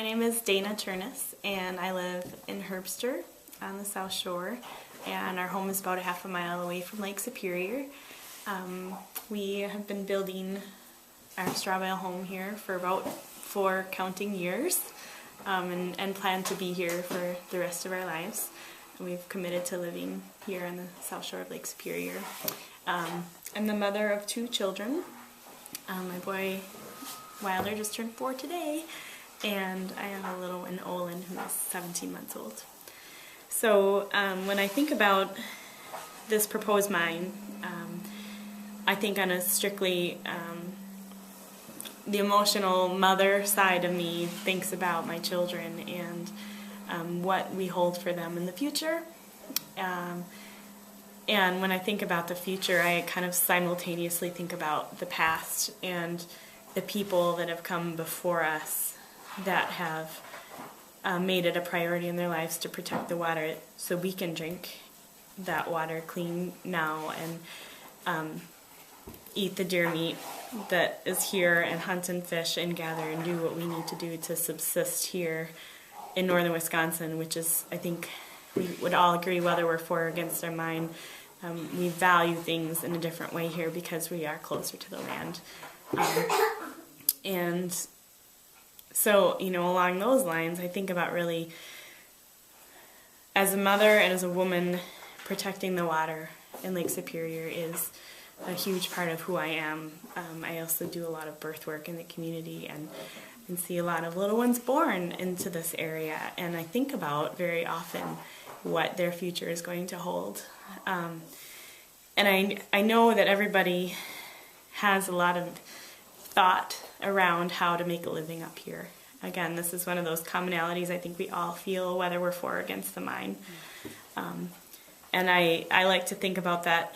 My name is Dana Churness, and I live in Herbster on the South Shore, and our home is about a half a mile away from Lake Superior. We have been building our straw bale home here for about 4 counting years, and plan to be here for the rest of our lives. And we've committed to living here on the South Shore of Lake Superior. I'm the mother of 2 children. My boy Wilder just turned 4 today, and I have a little one, Olin, who is 17 months old. So when I think about this proposed mine, I think on a strictly the emotional mother side of me thinks about my children and what we hold for them in the future. And when I think about the future, I kind of simultaneously think about the past and the people that have come before us that have made it a priority in their lives to protect the water so we can drink that water clean now and eat the deer meat that is here and hunt and fish and gather and do what we need to do to subsist here in northern Wisconsin, which is, I think, we would all agree, whether we're for or against our mine, we value things in a different way here because we are closer to the land. And so, along those lines, I think about really, as a mother and as a woman, protecting the water in Lake Superior is a huge part of who I am. I also do a lot of birth work in the community and see a lot of little ones born into this area, and I think about very often what their future is going to hold. And I know that everybody has a lot of thought around how to make a living up here. Again, this is one of those commonalities I think we all feel, whether we're for or against the mine. And I like to think about that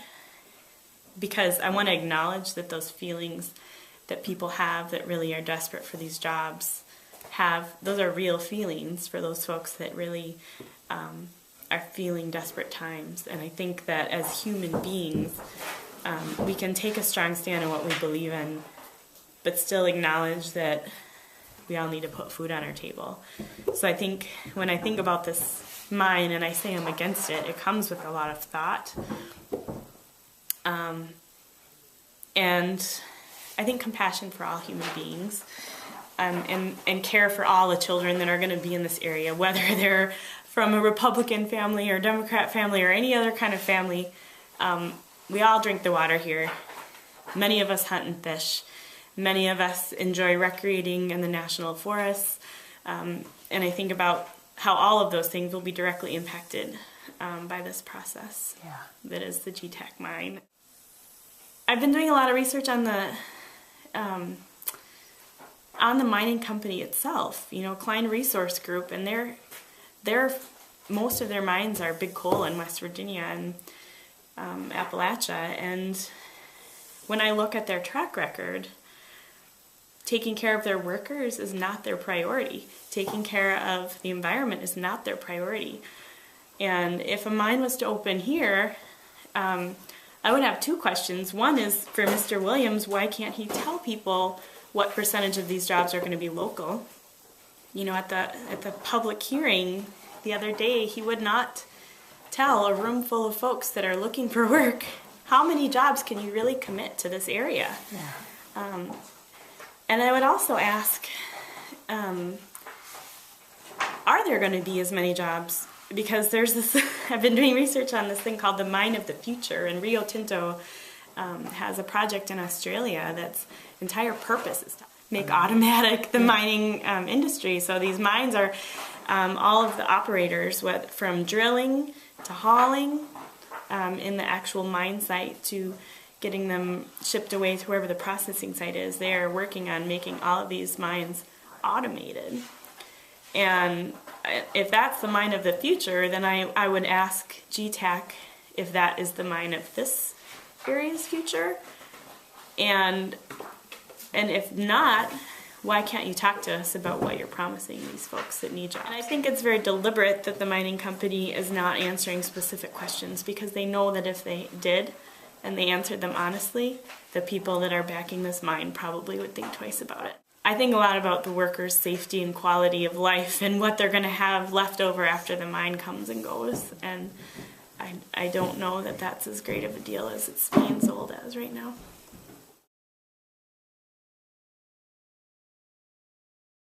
because I want to acknowledge that those feelings that people have that really are desperate for these jobs those are real feelings for those folks that really are feeling desperate times. And I think that as human beings, we can take a strong stand in what we believe in, but still acknowledge that we all need to put food on our table. So I think when I think about this mine and I say I'm against it, it comes with a lot of thought. And I think compassion for all human beings, and care for all the children that are going to be in this area, whether they're from a Republican family or Democrat family or any other kind of family. We all drink the water here. Many of us hunt and fish. Many of us enjoy recreating in the national forests. And I think about how all of those things will be directly impacted by this process that is the GTAC mine. I've been doing a lot of research on the mining company itself. Klein Resource Group, and most of their mines are big coal in West Virginia and Appalachia. And when I look at their track record, taking care of their workers is not their priority. Taking care of the environment is not their priority. And if a mine was to open here, I would have 2 questions. One is for Mr. Williams, why can't he tell people what percentage of these jobs are going to be local? At the public hearing the other day, he would not tell a room full of folks that are looking for work, how many jobs can you really commit to this area? Yeah. And I would also ask, are there going to be as many jobs? Because there's this, I've been doing research on this thing called the Mine of the Future, and Rio Tinto has a project in Australia that's entire purpose is to make automatic the mining industry. So these mines are all of the operators, from drilling to hauling in the actual mine site to getting them shipped away to wherever the processing site is. They are working on making all of these mines automated. And if that's the mine of the future, then I would ask GTAC if that is the mine of this area's future. And if not, why can't you talk to us about what you're promising these folks that need jobs? And I think it's very deliberate that the mining company is not answering specific questions, because they know that if they did and they answered them honestly, the people that are backing this mine probably would think twice about it. I think a lot about the workers' safety and quality of life and what they're going to have left over after the mine comes and goes. And I don't know that that's as great of a deal as it's being sold as right now.